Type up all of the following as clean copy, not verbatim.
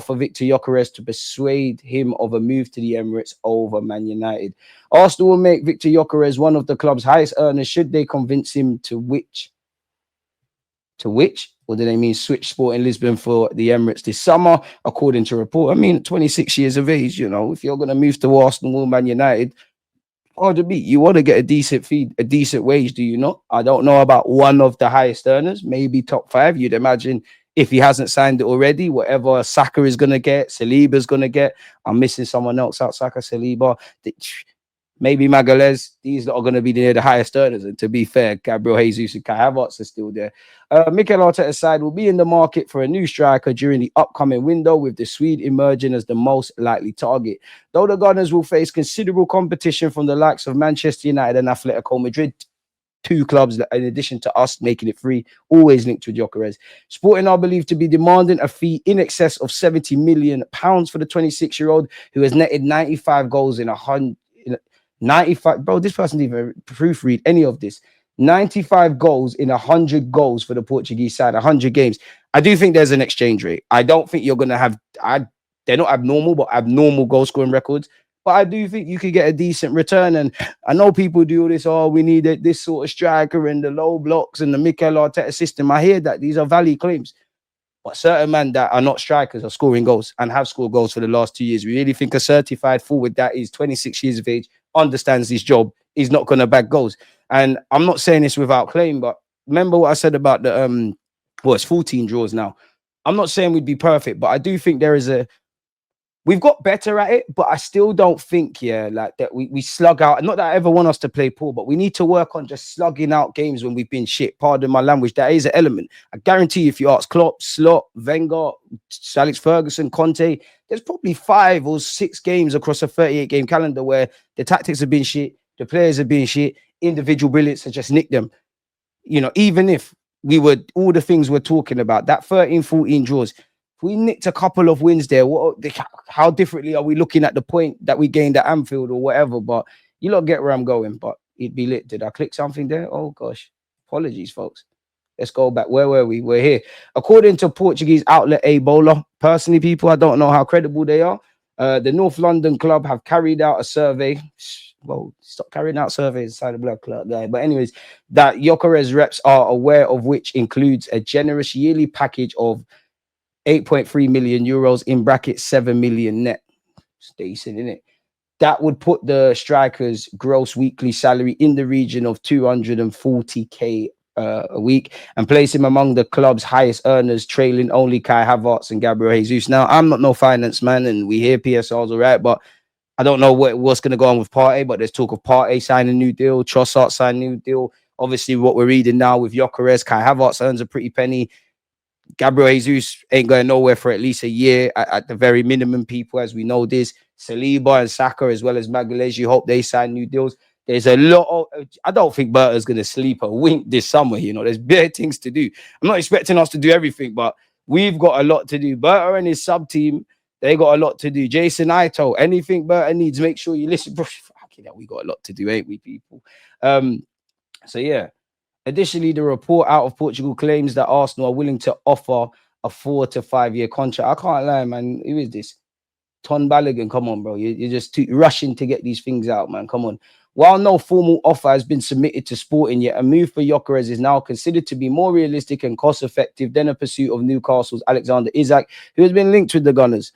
offer Viktor Gyokeres to persuade him of a move to the Emirates over Man United. Arsenal will make Viktor Gyokeres one of the club's highest earners should they convince him to which? Or do they mean switch Sporting Lisbon for the Emirates this summer? According to report, I mean, 26 years of age, you know, if you're going to move to Arsenal or Man United, pardon me, you want to get a decent fee, a decent wage, do you not? I don't know about one of the highest earners, maybe top 5. You'd imagine if he hasn't signed it already, whatever Saka is going to get, Saliba's going to get. I'm missing someone else out, Saka, Saliba. Maybe Magalhaes. These are going to be near the highest earners. And to be fair, Gabriel Jesus and Kai Havertz are still there. Mikel Arteta's side will be in the market for a new striker during the upcoming window, with the Swede emerging as the most likely target. Though the Gunners will face considerable competition from the likes of Manchester United and Atletico Madrid, 2 clubs that, in addition to us making it free, always linked with Gyokeres. Sporting are believed to be demanding a fee in excess of £70 million for the 26-year-old, who has netted 95 goals in 95. Bro, this person didn't even proofread any of this. 95 goals in 100 goals for the Portuguese side, 100 games. I do think there's an exchange rate. I don't think you're going to have, they're not abnormal, but abnormal goal scoring records. But I do think you could get a decent return. And I know people do all this, oh, we need this sort of striker and the low blocks and the Mikel Arteta system. I hear that. These are valid claims. But certain men that are not strikers are scoring goals and have scored goals for the last 2 years. We really think a certified forward that is 26 years of age, understands his job, is not going to bag goals. And I'm not saying this without claim, but remember what I said about the it's 14 draws now. I'm not saying we'd be perfect, but I do think we've got better at it, but I still don't think, like that we slug out. Not that I ever want us to play poor, but we need to work on just slugging out games when we've been shit. Pardon my language. That is an element. I guarantee you, if you ask Klopp, Slot, Wenger, Alex Ferguson, Conte, there's probably 5 or 6 games across a 38-game calendar where the tactics have been shit, the players have been shit, individual brilliance have just nicked them. You know, even if we were all the things we're talking about, that 13, 14 draws, if we nicked a couple of wins there, how differently are we looking at the point that we gained at Anfield or whatever? But you lot get where I'm going, but it'd be lit. Did I click something there? Oh, gosh. Apologies, folks. Let's go back. Where were we? We're here. According to Portuguese outlet Ebola, personally, people, I don't know how credible they are. The North London club have carried out a survey. Well, stop carrying out surveys inside the blood club guy. But anyways, that Gyokeres reps are aware of, which includes a generous yearly package of 8.3 million euros in brackets 7 million net. It's decent, isn't it? That would put the striker's gross weekly salary in the region of 240k a week and place him among the club's highest earners, trailing only Kai Havertz and Gabriel Jesus. Now, I'm not no finance man, and we hear PSR's all right, but I don't know what's going to go on with Partey, but there's talk of Partey signing a new deal, Trossard signing a new deal. Obviously, what we're reading now with Gyokeres, Kai Havertz earns a pretty penny. Gabriel Jesus ain't going nowhere for at least a year at the very minimum, people, as we know this. Saliba and Saka, as well as Magalhaes, you hope they sign new deals. There's a lot of, I don't think Berta's going to sleep a wink this summer. You know, there's bare things to do. I'm not expecting us to do everything, but we've got a lot to do. Berta and his sub team, they got a lot to do. Jason Ito, anything Berta needs, make sure you listen. Bro, fucking hell, we got a lot to do, ain't we, people? So yeah. Additionally, the report out of Portugal claims that Arsenal are willing to offer a 4 to 5 year contract. I can't lie, man. Who is this? Ton Balogun, come on, bro. You're just too rushing to get these things out, man. Come on. While no formal offer has been submitted to Sporting yet, a move for Gyokeres is now considered to be more realistic and cost-effective than a pursuit of Newcastle's Alexander Isak, who has been linked with the Gunners.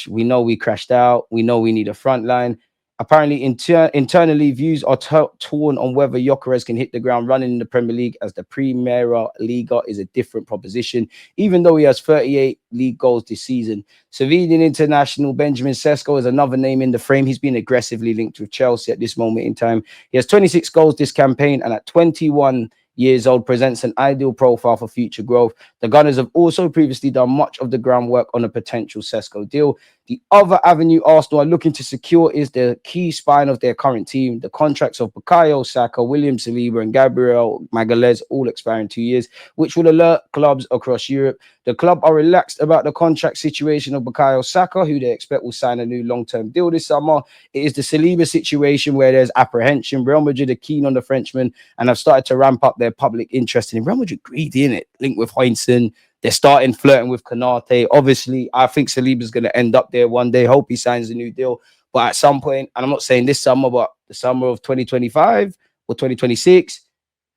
We know we crashed out. We know we need a front line. Apparently, internally, views are torn on whether Gyokeres can hit the ground running in the Premier League, as the Primera Liga is a different proposition, even though he has 38 league goals this season. Sevillian international Benjamin Cesco is another name in the frame. He's been aggressively linked with Chelsea at this moment in time. He has 26 goals this campaign, and at 21 years old presents an ideal profile for future growth. The Gunners have also previously done much of the groundwork on a potential Cesco deal. The other avenue Arsenal are looking to secure is the key spine of their current team. The contracts of Bukayo Saka, William Saliba and Gabriel Magalhaes all expire in 2 years, which will alert clubs across Europe. The club are relaxed about the contract situation of Bukayo Saka, who they expect will sign a new long-term deal this summer. It is the Saliba situation where there's apprehension. Real Madrid are keen on the Frenchman and have started to ramp up their public interest in him. Real Madrid greedy, innit? Linked with Heinsohn, They're starting flirting with Konate. Obviously, I think Saliba's going to end up there one day. Hope he signs a new deal. But at some point, and I'm not saying this summer, but the summer of 2025 or 2026,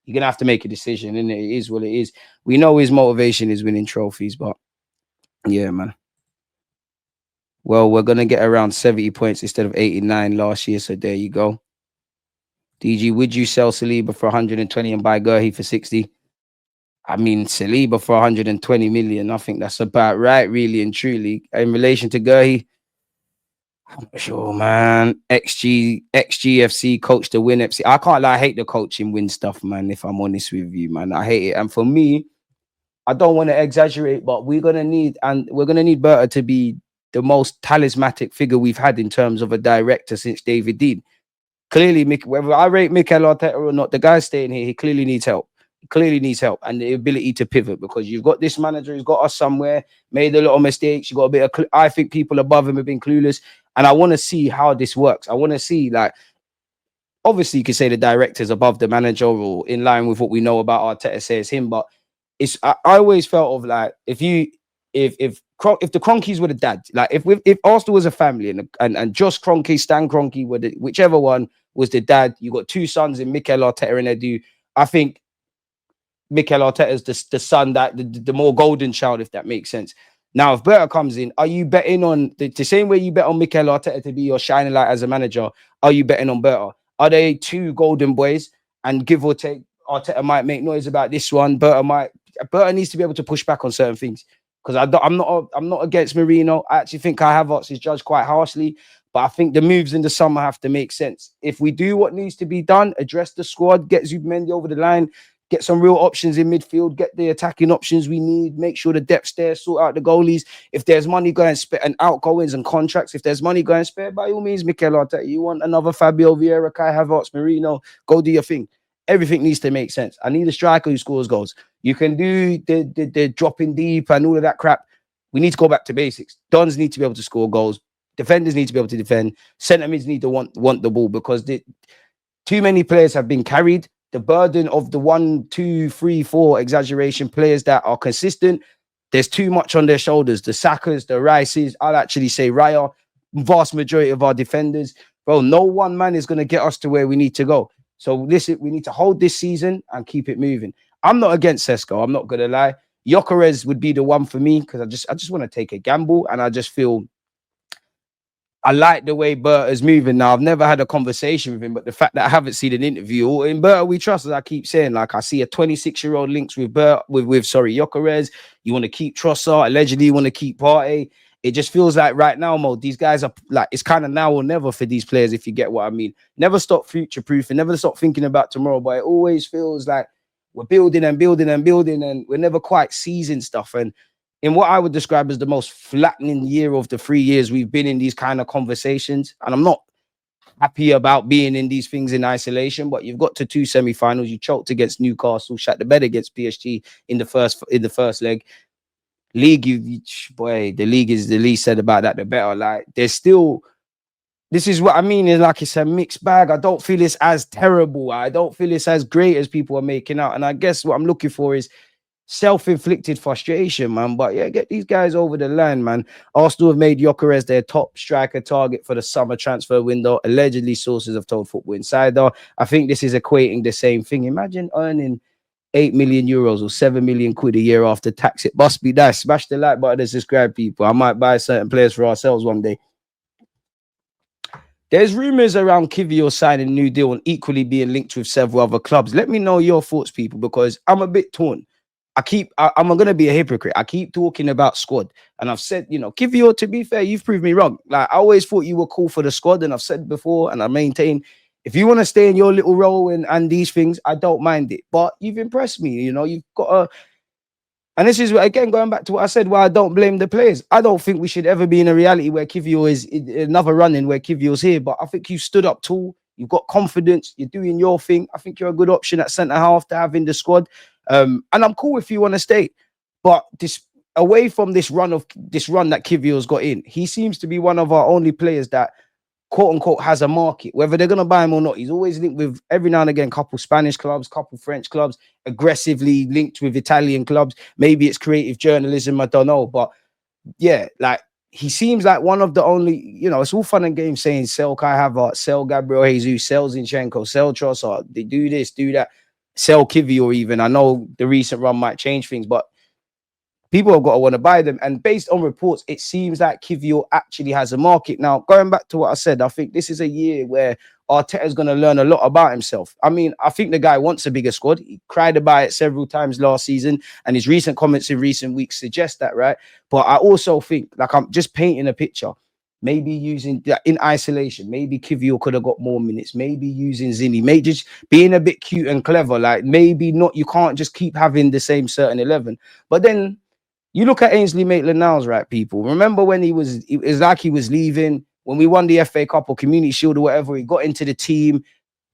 you're going to have to make a decision. And it is what it is. We know his motivation is winning trophies, but yeah, man. Well, we're going to get around 70 points instead of 89 last year. So there you go. DG, would you sell Saliba for 120 and buy Gurhi for 60? I mean, Saliba for 120 million. I think that's about right, really and truly. In relation to Gurhi, I'm not sure, man. XGFC coach to win FC. I can't lie, I hate the coaching win stuff, man, if I'm honest with you, man. I hate it. And for me, I don't want to exaggerate, but we're gonna need Berta to be the most talismanic figure we've had in terms of a director since David Dean. Clearly, whether I rate Mikel Arteta or not, the guy's staying here. He clearly needs help. He clearly needs help and the ability to pivot, because you've got this manager who's got us somewhere, made a lot of mistakes. You got a bit of. I think people above him have been clueless, and I want to see how this works. I want to see, like, obviously, you could say the director's above the manager or in line with what we know about Arteta says him, but it's. I always felt of like if the Cronkies were the dad, like if Arsenal was a family and Josh Kroenke, Stan Kroenke were whichever one was the dad, you got two sons in Mikel Arteta and Edu. I think Mikel Arteta is the son, that the more golden child, if that makes sense. Now, if Berta comes in, are you betting on the same way you bet on Mikel Arteta to be your shining light as a manager? Are you betting on Berta? Are they two golden boys? And give or take, Arteta might make noise about this one. Berta needs to be able to push back on certain things. Because I'm not against Mourinho. I actually think Kai Havertz is judged quite harshly, but I think the moves in the summer have to make sense. If we do what needs to be done, address the squad, get Zubimendi over the line, get some real options in midfield, get the attacking options we need, make sure the depth's there, sort out the goalies. If there's money going spare and outgoings and contracts, if there's money going spare, by all means, Mikel Arteta, you want another Fabio Vieira, Kai Havertz, Mourinho, go do your thing. Everything needs to make sense. I need a striker who scores goals. You can do the dropping deep and all of that crap. We need to go back to basics. Dons need to be able to score goals. Defenders need to be able to defend. Centre mids need to want the ball, because too many players have been carried. The burden of the 1, 2, 3, 4 exaggeration players that are consistent, there's too much on their shoulders. The Sakas, the Rices, I'll actually say Raya, vast majority of our defenders. Bro, no one man is going to get us to where we need to go. So listen, we need to hold this season and keep it moving. I'm not against Cesco. I'm not going to lie. Gyokeres would be the one for me, because I just want to take a gamble, and I just feel I like the way Berta is moving now. I've never had a conversation with him, but the fact that I haven't seen an interview, or in Berta we trust, as I keep saying, like I see a 26-year-old links with Gyokeres. You want to keep Trossard, allegedly you want to keep Partey. It just feels like right now, Mo, these guys are like, it's kind of now or never for these players, if you get what I mean. Never stop future-proofing, never stop thinking about tomorrow, but it always feels like we're building and building and building, and we're never quite seizing stuff. And in what I would describe as the most flattening year of the 3 years we've been in these kind of conversations, and I'm not happy about being in these things in isolation, but you've got to 2 semi-finals. You choked against Newcastle, shut the bed against PSG in the first leg. League, the league is the least said about that, the better. Like, there's still, this is what I mean, is like it's a mixed bag. I don't feel it's as terrible. I don't feel it's as great as people are making out. And I guess what I'm looking for is self-inflicted frustration, man. But yeah, get these guys over the line, man. Arsenal have made Gyokeres their top striker target for the summer transfer window. Allegedly, sources have told Football Insider. I think this is equating the same thing. Imagine earning 8 million euros or 7 million quid a year after tax. It must be nice. Smash the like button and subscribe, people. I might buy certain players for ourselves one day. There's rumours around Kiwior signing a new deal and equally being linked with several other clubs. Let me know your thoughts, people, because I'm a bit torn. I'm going to be a hypocrite. I keep talking about squad, and I've said, Kiwior, to be fair, you've proved me wrong. Like, I always thought you were cool for the squad, and I've said before, and I maintain, if you want to stay in your little role and these things, I don't mind it. But you've impressed me. You've got a, and this is, again, going back to what I said, why I don't blame the players. I don't think we should ever be in a reality where Kiwior is another run-in where Kiwior's here, but I think you stood up tall. You've got confidence. You're doing your thing. I think you're a good option at centre-half to have in the squad. And I'm cool if you want to stay. But away from this run that Kiwior's got in, he seems to be one of our only players that quote unquote has a market, whether they're gonna buy him or not. He's always linked with every now and again, couple Spanish clubs, couple French clubs, aggressively linked with Italian clubs. Maybe it's creative journalism, I don't know, but yeah, like he seems like one of the only, it's all fun and games saying sell Kai Havertz, sell Gabriel Jesus, sell Zinchenko, sell Trossard, they do this, do that, sell Kiwior even. I know the recent run might change things, but people have got to want to buy them. And based on reports, it seems like Kiwior actually has a market. Now, going back to what I said, I think this is a year where Arteta is going to learn a lot about himself. I mean, I think the guy wants a bigger squad. He cried about it several times last season, and his recent comments in recent weeks suggest that, right? But I also think, like, I'm just painting a picture. Maybe using that in isolation. Maybe Kiwior could have got more minutes. Maybe using Zinni. Maybe just being a bit cute and clever. Like, maybe not. You can't just keep having the same certain 11. But then you look at Ainsley Maitland-Niles, right, people? Remember when it was like he was leaving, when we won the FA Cup or Community Shield or whatever, he got into the team.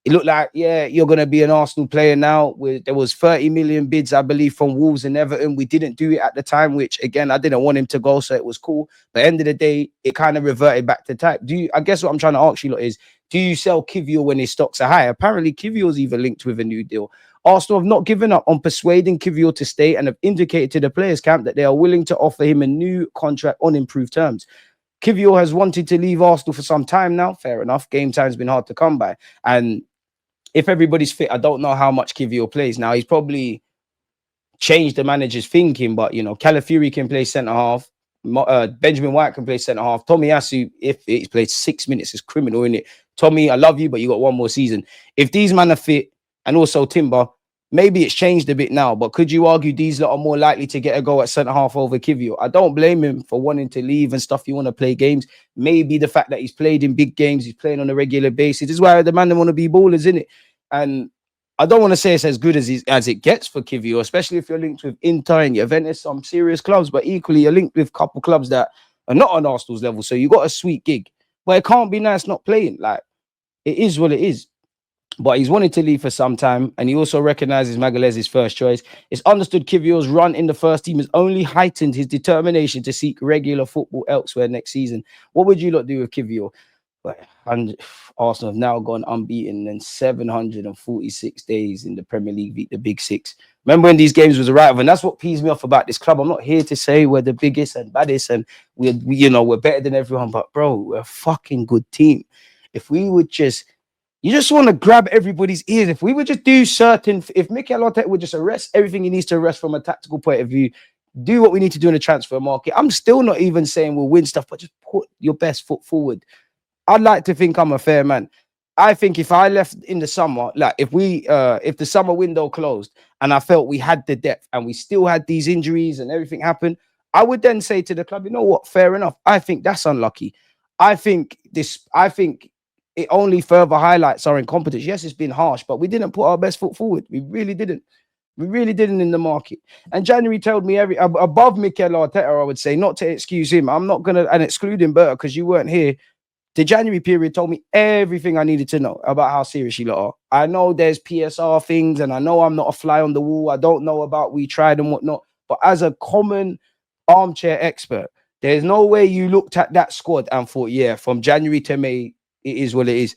It looked like, yeah, you're going to be an Arsenal player now. There was 30 million bids, I believe, from Wolves and Everton. We didn't do it at the time, which, again, I didn't want him to go, so it was cool. But at the end of the day, it kind of reverted back to type. I guess what I'm trying to ask you lot is, do you sell Kiwior when his stocks are high? Apparently, Kiwior's even linked with a new deal. Arsenal have not given up on persuading Kiwior to stay and have indicated to the players' camp that they are willing to offer him a new contract on improved terms. Kiwior has wanted to leave Arsenal for some time now. Fair enough. Game time's been hard to come by. And if everybody's fit, I don't know how much Kiwior plays. Now, he's probably changed the manager's thinking, but, Calafiori can play centre-half. Benjamin White can play centre-half. Tomiyasu, if he's played 6 minutes, is criminal, isn't it? Tommy, I love you, but you got one more season. If these men are fit, and also Timber, maybe it's changed a bit now, but could you argue these lot are more likely to get a go at centre-half over Kiwior? I don't blame him for wanting to leave and stuff. You want to play games. Maybe the fact that he's played in big games, he's playing on a regular basis. This is why the man want to be ballers, isn't it? And I don't want to say it's as good as it gets for Kiwior, especially if you're linked with Inter and Juventus, some serious clubs, but equally you're linked with a couple clubs that are not on Arsenal's level. So you got a sweet gig. But it can't be nice not playing. Like, it is what it is. But he's wanted to leave for some time, and he also recognizes Magalhaes' first choice. It's understood Kiwior's run in the first team has only heightened his determination to seek regular football elsewhere next season. What would you lot do with Kiwior? Arsenal have now gone unbeaten in 746 days in the Premier League, beat the Big Six. Remember when these games was a rival, and that's what pees me off about this club. I'm not here to say we're the biggest and baddest, and we're better than everyone, but bro, we're a fucking good team. If we would just... You just want to grab everybody's ears. If we would just do if Mikel Arteta would just arrest everything he needs to arrest from a tactical point of view, do what we need to do in the transfer market. I'm still not even saying we'll win stuff, but just put your best foot forward. I'd like to think I'm a fair man. I think if I left in the summer, like if the summer window closed and I felt we had the depth and we still had these injuries and everything happened, I would then say to the club, you know what, fair enough. I think that's unlucky. I think it only further highlights our incompetence. Yes, it's been harsh, but we didn't put our best foot forward. We really didn't. We really didn't in the market. And January told me above Mikel Arteta, I would say, not to excuse him. I'm not going to, and excluding Berta because you weren't here. The January period told me everything I needed to know about how serious you lot are. I know there's PSR things, and I know I'm not a fly on the wall. I don't know about we tried and whatnot. But as a common armchair expert, there's no way you looked at that squad and thought, yeah, from January to May, it is what it is.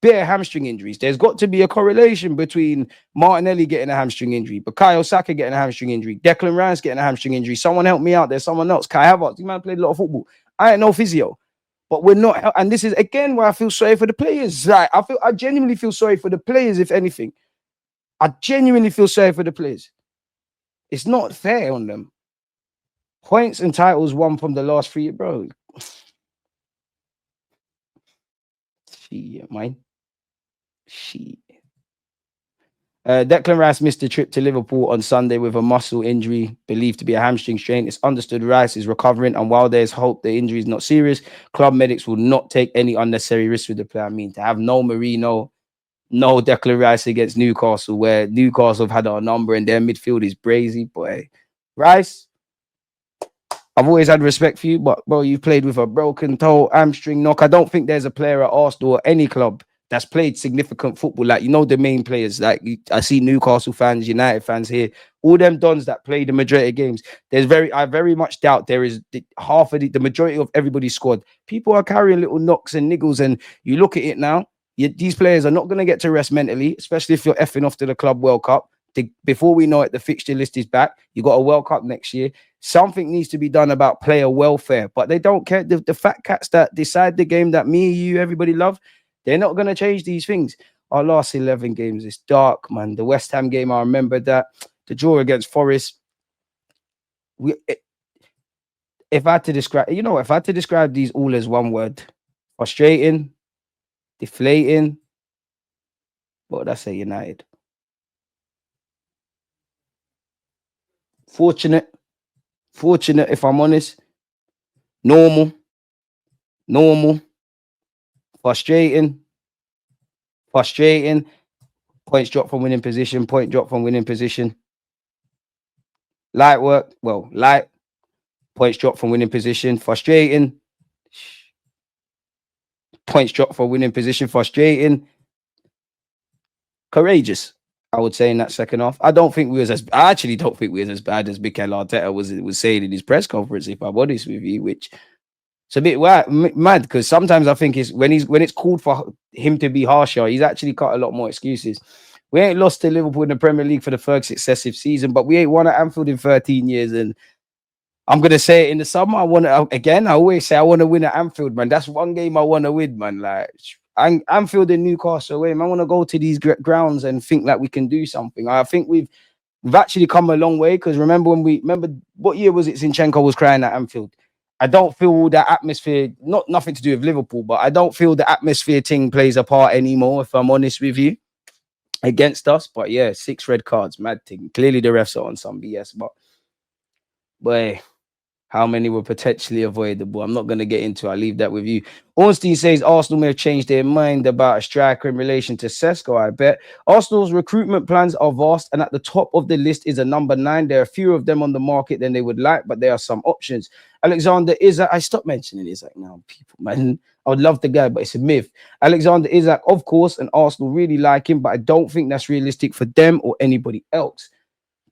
Bare hamstring injuries. There's got to be a correlation between Martinelli getting a hamstring injury, Bukayo Saka getting a hamstring injury, Declan Rice getting a hamstring injury. Someone help me out. There's someone else. Kai Havertz. The man played a lot of football. I ain't no physio, but we're not. And this is again where I feel sorry for the players. Like I genuinely feel sorry for the players. If anything, I genuinely feel sorry for the players. It's not fair on them. Points and titles won from the last 3 years, bro. Shit, man. Shit. Declan Rice missed the trip to Liverpool on Sunday with a muscle injury believed to be a hamstring strain. It's understood Rice is recovering, and while there's hope the injury is not serious, club medics will not take any unnecessary risks with the player. I mean, to have no Marino, no Declan Rice against Newcastle, where Newcastle have had our number and their midfield is brazy. Boy, Rice, I've always had respect for you, but bro, you've played with a broken toe, hamstring knock. I don't think there's a player at Arsenal or any club that's played significant football. Like, the main players. Like, I see Newcastle fans, United fans here, all them dons that play the majority of games. I very much doubt there is half of the majority of everybody's squad. People are carrying little knocks and niggles, and you look at it now. These players are not going to get to rest mentally, especially if you're effing off to the Club World Cup. Before we know it, the fixture list is back. You got a World Cup next year. Something needs to be done about player welfare, but they don't care. The fat cats that decide the game that me, you, everybody love, they're not going to change these things. Our last 11 games is dark, man. The West Ham game, I remember that. The draw against Forest. If I had to describe these all as one word, frustrating, deflating, what would I say? United. Fortunate, if I'm honest. Normal, frustrating. Points drop from winning position, light work, light. Points drop from winning position, frustrating. Points drop from winning position, frustrating. Courageous, I would say, in that second half. I actually don't think we was as bad as Mikel Arteta was saying in his press conference, if I'm honest with you, which it's a bit mad, because sometimes I think it's when it's called for him to be harsher, he's actually cut a lot more excuses. We ain't lost to Liverpool in the Premier League for the third successive season, but we ain't won at Anfield in 13 years. And I'm going to say it in the summer. I always say I want to win at Anfield, man. That's one game I want to win, man. Like, Anfield and Newcastle away, man. I want to go to these grounds and think like we can do something. I think we've actually come a long way, because remember what year was it Zinchenko was crying at Anfield? I don't feel that atmosphere, nothing to do with Liverpool, but I don't feel the atmosphere thing plays a part anymore, if I'm honest with you, against us. But yeah, 6 red cards, mad thing. Clearly the refs are on some BS, but boy, how many were potentially avoidable? I'm not going to get into it. I'll leave that with you. Ornstein says Arsenal may have changed their mind about a striker in relation to Cesco, I bet. Arsenal's recruitment plans are vast, and at the top of the list is a number 9. There are fewer of them on the market than they would like, but there are some options. Alexander Isak, I stopped mentioning Isak now, people, man. I would love the guy, but it's a myth. Alexander Isak, of course, and Arsenal really like him, but I don't think that's realistic for them or anybody else.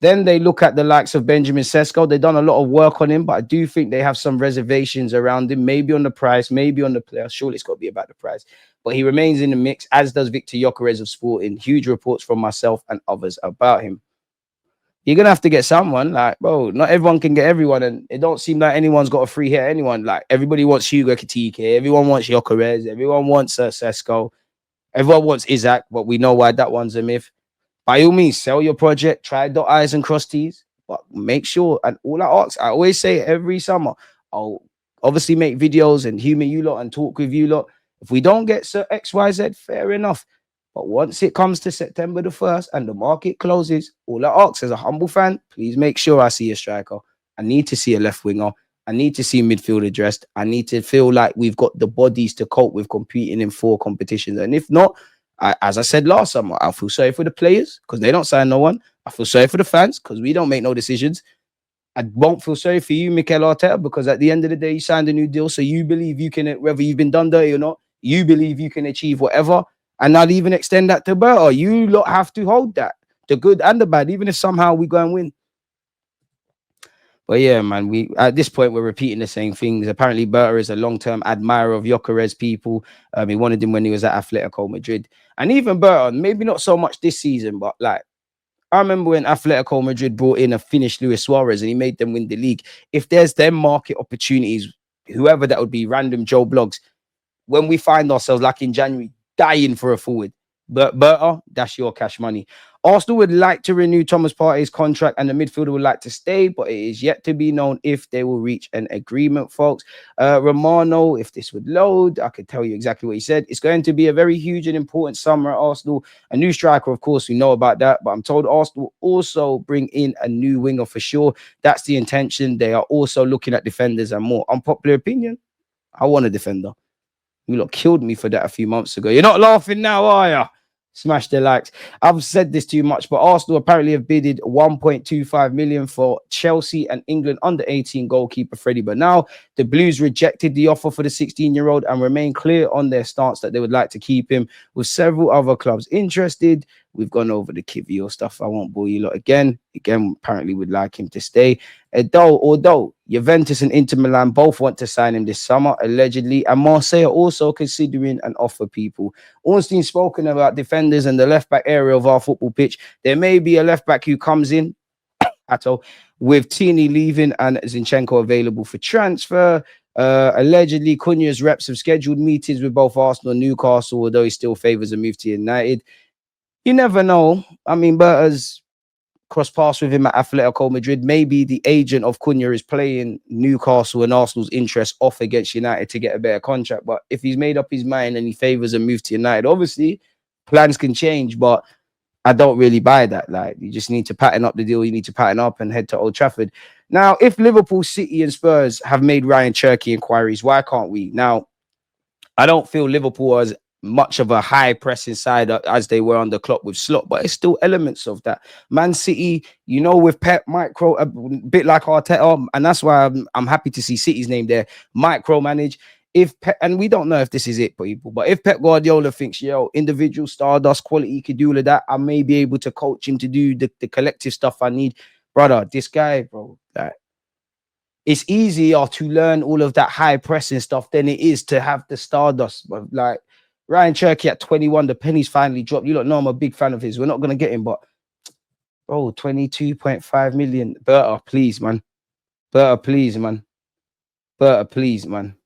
Then they look at the likes of Benjamin Cesco. They've done a lot of work on him, but I do think they have some reservations around him, maybe on the price, maybe on the player. Surely it's got to be about the price. But he remains in the mix, as does Viktor Gyokeres of Sporting. Huge reports from myself and others about him. You're going to have to get someone. Like, bro, not everyone can get everyone, and it don't seem like anyone's got a free hit anyone. Like, everybody wants Hugo Ekitike, everyone wants Gyokeres, everyone wants Cesco, everyone wants Isak, but we know why that one's a myth. By all means, sell your project, try dot I's and cross T's, but make sure, and all I ask, I always say every summer, I'll obviously make videos and humor you lot and talk with you lot. If we don't get XYZ, fair enough. But once it comes to September the 1st and the market closes, all I ask as a humble fan, please make sure I see a striker. I need to see a left winger. I need to see midfield addressed. I need to feel like we've got the bodies to cope with competing in 4 competitions. And if not, as I said last summer, I feel sorry for the players because they don't sign no one. I feel sorry for the fans because we don't make no decisions. I won't feel sorry for you, Mikel Arteta, because at the end of the day, you signed a new deal. So you believe you can, whether you've been done dirty or not, you believe you can achieve whatever. And I'll even extend that to Berta. You lot have to hold that, the good and the bad, even if somehow we go and win. But yeah, man, we at this point we're repeating the same things. Apparently, Berta is a long-term admirer of Gyokeres people. He wanted him when he was at Atletico Madrid, and even Berta, maybe not so much this season, but like I remember when Atletico Madrid brought in a Finnish Luis Suarez and he made them win the league. If there's them market opportunities, whoever that would be, random Joe Blogs, when we find ourselves like in January dying for a forward, Berta, that's your cash money. Arsenal would like to renew Thomas Partey's contract and the midfielder would like to stay, but it is yet to be known if they will reach an agreement, folks. Romano, if this would load, I could tell you exactly what he said. It's going to be a very huge and important summer at Arsenal. A new striker, of course, we know about that, but I'm told Arsenal will also bring in a new winger for sure. That's the intention. They are also looking at defenders and more. Unpopular opinion, I want a defender. You lot killed me for that a few months ago. You're not laughing now, are you? Smash the likes. I've said this too much, but Arsenal apparently have bidded 1.25 million for Chelsea and England under 18 goalkeeper Freddie. But now the Blues rejected the offer for the 16-year-old and remain clear on their stance that they would like to keep him, with several other clubs interested. We've gone over the Kiwior stuff. I won't bore you lot again. Apparently would like him to stay. Although Juventus and Inter Milan both want to sign him this summer, allegedly, and Marseille are also considering an offer, people. Ornstein spoken about defenders and the left-back area of our football pitch. There may be a left-back who comes in, Atto, with Tini leaving and Zinchenko available for transfer. Allegedly, Cunha's reps have scheduled meetings with both Arsenal and Newcastle, although he still favours a move to United. You never know. I mean, Berta's cross paths with him at Atletico Madrid. Maybe the agent of Cunha is playing Newcastle and Arsenal's interest off against United to get a better contract. But if he's made up his mind and he favours a move to United, obviously plans can change, but I don't really buy that. Like, you just need to pattern up the deal. You need to pattern up and head to Old Trafford. Now, if Liverpool, City and Spurs have made Ryan Cherky inquiries, why can't we? Now, I don't feel Liverpool as much of a high pressing side as they were on the clock with Slot, but it's still elements of that. Man City, you know, with Pep, micro, a bit like Arteta, and that's why I'm happy to see City's name there, micromanage. If Pep, and we don't know if this is it, people, but if Pep Guardiola thinks, yo, individual stardust quality, he could do all of that, I may be able to coach him to do the collective stuff I need. Brother, this guy, bro, like, it's easier to learn all of that high pressing stuff than it is to have the stardust. But like Ryan Cherky at 21, the pennies finally dropped. You lot know I'm a big fan of his. We're not going to get him, but bro, 22.5 million. Berta, please, man. Berta, please, man. Berta, please, man.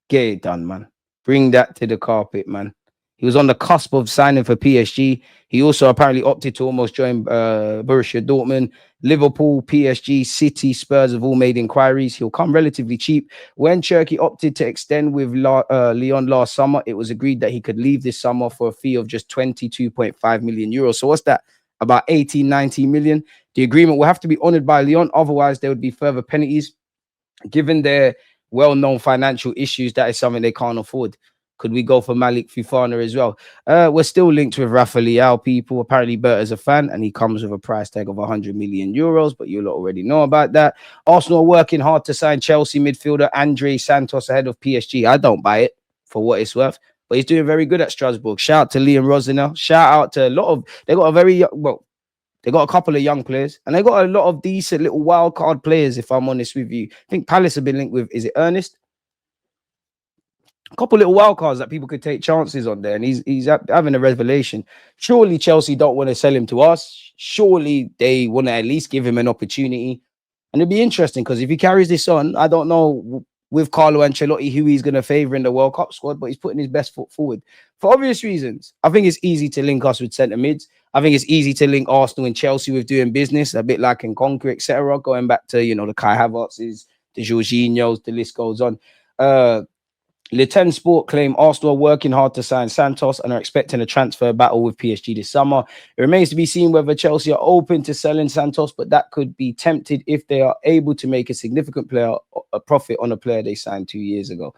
Get it done, man. Bring that to the carpet, man. He was on the cusp of signing for PSG. He also apparently opted to almost join Borussia Dortmund. Liverpool, PSG, City, Spurs have all made inquiries. He'll come relatively cheap. When Cherky opted to extend with Lyon last summer, it was agreed that he could leave this summer for a fee of just 22.5 million euros. So what's that? About 18, 19 million. The agreement will have to be honored by Lyon. Otherwise, there would be further penalties. Given their well-known financial issues, that is something they can't afford. Could we go for Malik Fofana as well? We're still linked with Rafa Leao, people. Apparently, Berta's a fan, and he comes with a price tag of 100 million euros, but you'll already know about that. Arsenal are working hard to sign Chelsea midfielder Andrey Santos ahead of PSG. I don't buy it for what it's worth, but he's doing very good at Strasbourg. Shout out to Liam Rosiner. Shout out to a lot of... They got a very... Well, they got a couple of young players, and they got a lot of decent little wild card players, if I'm honest with you. I think Palace have been linked with... Is it Ernest? A couple little wild cards that people could take chances on there, and he's having a revelation. Surely Chelsea don't want to sell him to us. Surely they want to at least give him an opportunity. And it'd be interesting because if he carries this on, I don't know with Carlo Ancelotti who he's going to favour in the World Cup squad, but he's putting his best foot forward. For obvious reasons, I think it's easy to link us with centre mids. I think it's easy to link Arsenal and Chelsea with doing business, a bit like in Conquer, etc. Going back to, you know, the Kai Havertz's, the Jorginhos, the list goes on. Le 10 Sport claim Arsenal are working hard to sign Santos and are expecting a transfer battle with PSG this summer. It remains to be seen whether Chelsea are open to selling Santos, but that could be tempted if they are able to make a significant a profit on a player they signed 2 years ago.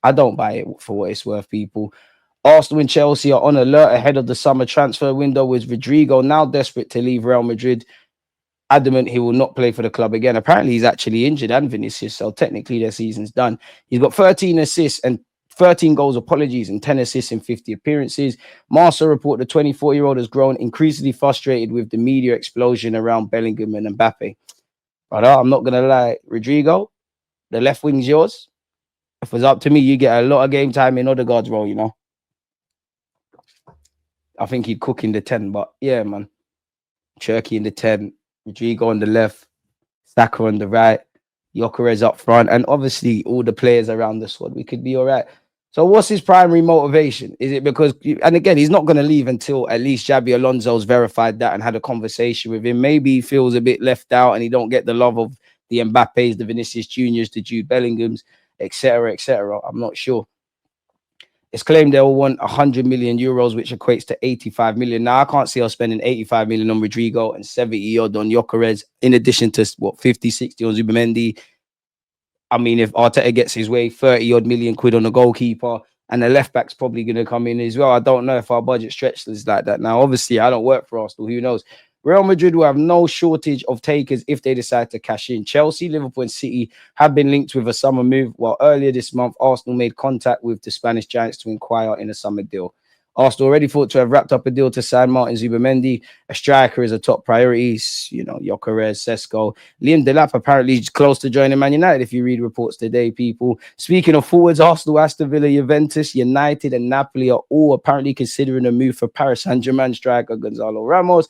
I don't buy it for what it's worth, people. Arsenal and Chelsea are on alert ahead of the summer transfer window, with Rodrigo now desperate to leave Real Madrid, adamant he will not play for the club again. Apparently, he's actually injured, and Vinicius, so technically their season's done. He's got 13 assists and 13 goals, and 10 assists in 50 appearances. Marca report the 24-year-old has grown increasingly frustrated with the media explosion around Bellingham and Mbappe. But I'm not going to lie, Rodrigo, the left wing's yours. If it was up to me, you get a lot of game time in Odegaard's role, you know. I think he'd cook in the 10, but yeah, man. Cherky in the 10, Rodrigo on the left, Saka on the right, Gyokeres up front, and obviously all the players around the squad. We could be all right. So what's his primary motivation? Is it because, and again, he's not going to leave until at least Xabi Alonso's verified that and had a conversation with him. Maybe he feels a bit left out and he don't get the love of the Mbappes, the Vinicius Juniors, the Jude Bellinghams, etc., etc. I'm not sure. It's claimed they will want 100 million euros, which equates to 85 million. Now, I can't see us spending 85 million on Rodrigo and 70 odd on Gyokeres, in addition to, what, 50, 60 on Zubimendi. I mean, if Arteta gets his way, 30 odd million quid on a goalkeeper. And the left back's probably going to come in as well. I don't know if our budget stretches like that. Now, obviously, I don't work for Arsenal. Who knows? Real Madrid will have no shortage of takers if they decide to cash in. Chelsea, Liverpool, and City have been linked with a summer move, while earlier this month, Arsenal made contact with the Spanish giants to inquire in a summer deal. Arsenal already thought to have wrapped up a deal to sign Martin Zubimendi. A striker is a top priority. You know, Gyokeres, Cesco. Liam Delap apparently is close to joining Man United, if you read reports today, people. Speaking of forwards, Arsenal, Aston Villa, Juventus, United, and Napoli are all apparently considering a move for Paris Saint-Germain striker Gonzalo Ramos.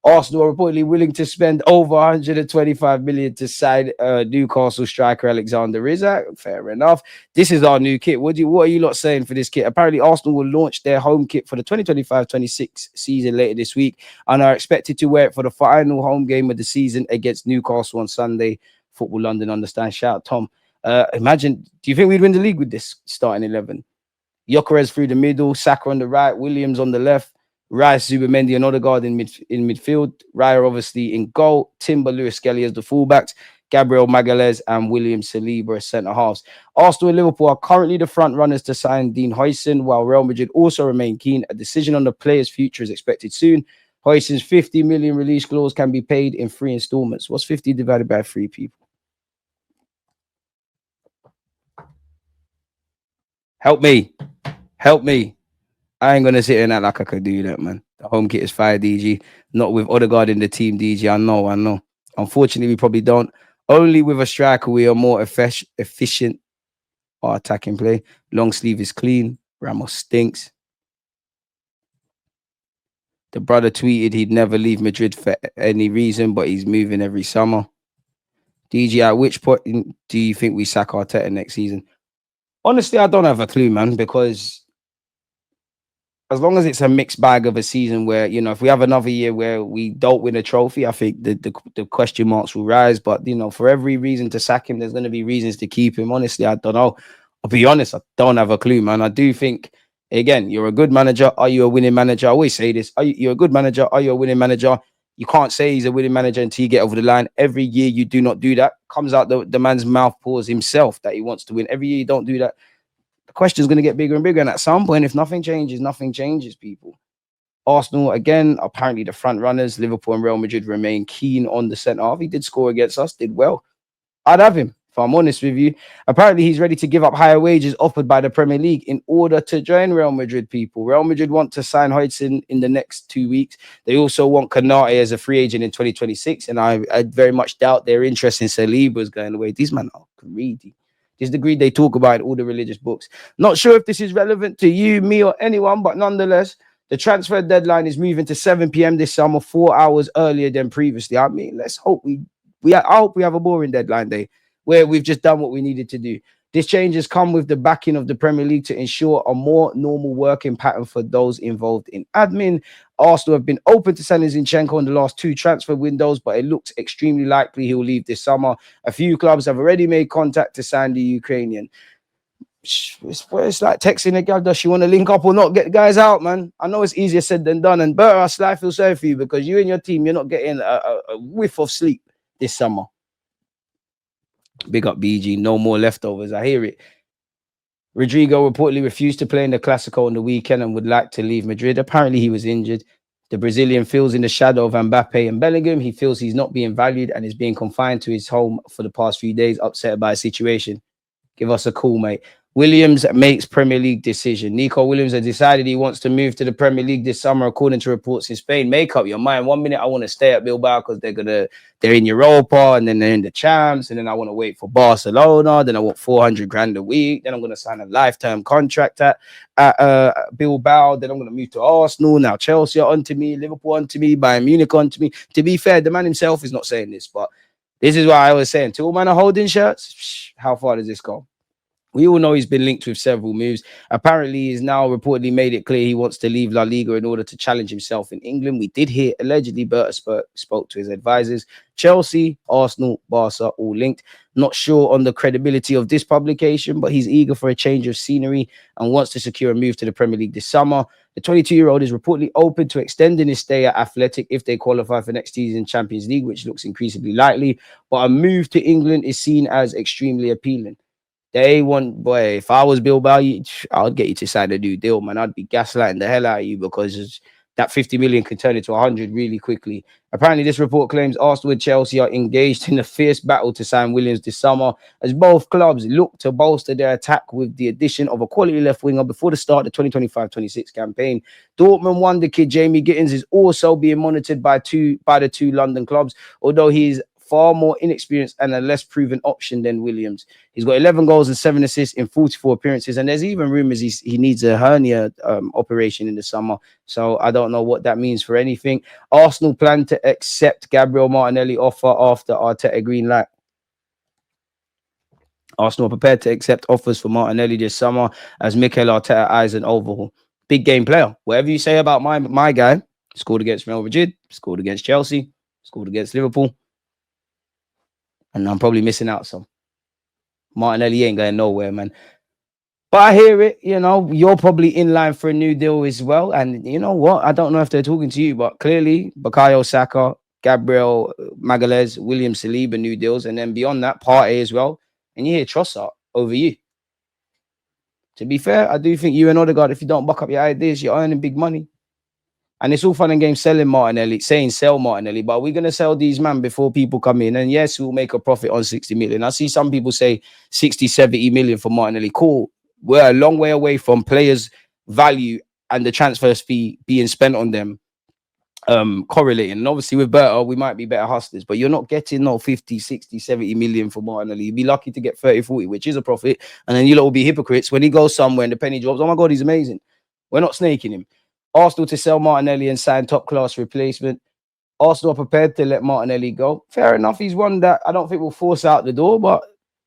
Arsenal are reportedly willing to spend over 125 million to sign Newcastle striker Alexander Isak. Fair enough. This is our new kit. What are you lot saying for this kit? Apparently, Arsenal will launch their home kit for the 2025-26 season later this week and are expected to wear it for the final home game of the season against Newcastle on Sunday. Football London understand. Shout out, Tom. Imagine, do you think we'd win the league with this starting 11? Gyokeres through the middle, Saka on the right, Williams on the left, Rice, Zubimendi, and Odegaard in midfield. Raya obviously in goal. Timber, Lewis Skelly as the fullbacks. Gabriel Magalhaes and William Saliba as centre halves. Arsenal and Liverpool are currently the front runners to sign Dean Huijsen, while Real Madrid also remain keen. A decision on the player's future is expected soon. Huijsen's 50 million release clause can be paid in 3 installments. What's 50 divided by 3, people? Help me. Help me. I ain't going to sit in that like I could do that, man. The home kit is fire, DG. Not with Odegaard in the team, DG. I know. Unfortunately, we probably don't. Only with a striker, we are more efficient. Our attacking play. Long sleeve is clean. Ramos stinks. The brother tweeted he'd never leave Madrid for any reason, but he's moving every summer. DG, at which point do you think we sack Arteta next season? Honestly, I don't have a clue, man, because as long as it's a mixed bag of a season where, you know, if we have another year where we don't win a trophy, I think the question marks will rise. But, you know, for every reason to sack him, there's going to be reasons to keep him. Honestly, I don't know. I'll be honest, I don't have a clue, man. I do think, again, you're a good manager. Are you a winning manager? I always say this. You're a good manager. Are you a winning manager? You can't say he's a winning manager until you get over the line. Every year you do not do that. Comes out the man's mouth pause himself that he wants to win. Every year you don't do that. The question is going to get bigger and bigger. And at some point, if nothing changes, people. Arsenal, again, apparently the front runners. Liverpool and Real Madrid remain keen on the centre half. He did score against us, did well. I'd have him, if I'm honest with you. Apparently, he's ready to give up higher wages offered by the Premier League in order to join Real Madrid, people. Real Madrid want to sign Huijsen in the next 2 weeks. They also want Konate as a free agent in 2026. And I very much doubt their interest in Saliba is going away. These men are greedy. This is the greed they talk about in all the religious books. Not sure if this is relevant to you, me, or anyone, but nonetheless, the transfer deadline is moving to 7 p.m. this summer, 4 hours earlier than previously. I mean, let's hope I hope we have a boring deadline day where we've just done what we needed to do. This change has come with the backing of the Premier League to ensure a more normal working pattern for those involved in admin. Arsenal have been open to selling Zinchenko in the last 2 transfer windows, but it looks extremely likely he'll leave this summer. A few clubs have already made contact to sign the Ukrainian. It's like texting a girl, does she want to link up or not? Get the guys out, man. I know it's easier said than done. And Berta, I feel sorry for you because you and your team, you're not getting a whiff of sleep this summer. Big up BG, no more leftovers. I hear it. Rodrigo reportedly refused to play in the Clásico on the weekend and would like to leave Madrid. Apparently, he was injured. The Brazilian feels in the shadow of Mbappe and Bellingham. He feels he's not being valued and is being confined to his home for the past few days, upset by a situation. Give us a call, mate. Williams makes Premier League decision. Nico Williams has decided he wants to move to the Premier League this summer, according to reports in Spain. Make up your mind. 1 minute I want to stay at Bilbao because they're in Europa, and then they're in the champs, and then I want to wait for Barcelona. Then I want 400 grand a week. Then I'm going to sign a lifetime contract at Bilbao. Then I'm going to move to Arsenal. Now Chelsea are onto me, Liverpool onto me, Bayern Munich onto me. To be fair, the man himself is not saying this, but this is why I was saying, till man are holding shirts, how far does this go? We all know he's been linked with several moves. Apparently, he's now reportedly made it clear he wants to leave La Liga in order to challenge himself in England. We did hear, allegedly, Berta spoke to his advisors. Chelsea, Arsenal, Barca, all linked. Not sure on the credibility of this publication, but he's eager for a change of scenery and wants to secure a move to the Premier League this summer. The 22-year-old is reportedly open to extending his stay at Athletic if they qualify for next season's Champions League, which looks increasingly likely. But a move to England is seen as extremely appealing. They want, boy, if I was Bilbao, I would get you to sign a new deal, man. I'd be gaslighting the hell out of you because that 50 million can turn into 100 really quickly. Apparently, this report claims Arsenal and Chelsea are engaged in a fierce battle to sign Williams this summer, as both clubs look to bolster their attack with the addition of a quality left winger before the start of the 2025-26 campaign. Dortmund wonder kid Jamie Gittins is also being monitored by the two London clubs, although he's far more inexperienced and a less proven option than Williams. He's got 11 goals and 7 assists in 44 appearances, and there's even rumors he needs a hernia operation in the summer. So I don't know what that means for anything. Arsenal plan to accept Gabriel Martinelli offer after Arteta green light. Arsenal are prepared to accept offers for Martinelli this summer as Mikel Arteta eyes an overhaul. Big game player. Whatever you say about my guy, scored against Real Madrid, scored against Chelsea, scored against Liverpool. And I'm probably missing out some. Martinelli ain't going nowhere, man. But I hear it, you're probably in line for a new deal as well. And you know what? I don't know if they're talking to you, but clearly Bukayo Saka, Gabriel Magalhaes, William Saliba, new deals. And then beyond that, Partey as well. And you hear Trossard over you. To be fair, I do think you and Odegaard, if you don't buck up your ideas, you're earning big money. And it's all fun and games selling Martinelli, saying sell Martinelli, but we're going to sell these man before people come in. And yes, we'll make a profit on 60 million. I see some people say 60, 70 million for Martinelli. Cool. We're a long way away from players' value and the transfer fee being spent on them correlating. And obviously with Berto, we might be better hustlers, but you're not getting no 50, 60, 70 million for Martinelli. You'd be lucky to get 30, 40, which is a profit. And then you lot will be hypocrites when he goes somewhere and the penny drops. Oh my God, he's amazing. We're not snaking him. Arsenal to sell Martinelli and sign top-class replacement. Arsenal are prepared to let Martinelli go. Fair enough. He's one that I don't think will force out the door, but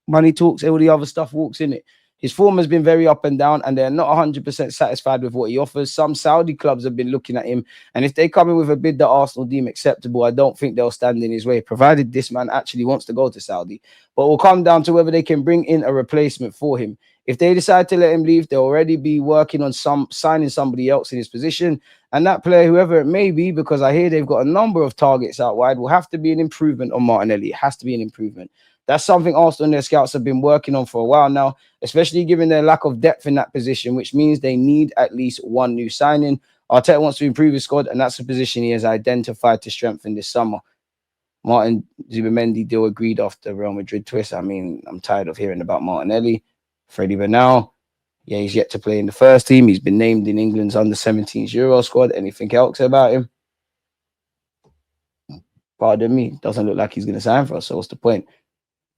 money talks, all the other stuff walks in it. His form has been very up and down, and they're not 100% satisfied with what he offers. Some Saudi clubs have been looking at him, and if they come in with a bid that Arsenal deem acceptable, I don't think they'll stand in his way, provided this man actually wants to go to Saudi. But it will come down to whether they can bring in a replacement for him. If they decide to let him leave, they'll already be working on signing somebody else in his position. And that player, whoever it may be, because I hear they've got a number of targets out wide, will have to be an improvement on Martinelli. It has to be an improvement. That's something Arsenal and their scouts have been working on for a while now, especially given their lack of depth in that position, which means they need at least one new signing. Arteta wants to improve his squad, and that's a position he has identified to strengthen this summer. Martin Zubimendi deal agreed after Real Madrid twist. I mean, I'm tired of hearing about Martinelli. Freddie Bernal, yeah, he's yet to play in the first team. He's been named in England's under-17s Euro squad. Anything else about him? Pardon me. Doesn't look like he's going to sign for us, so what's the point?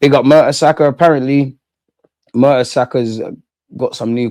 Big up Mertesacker. Apparently, Mertesacker's got some new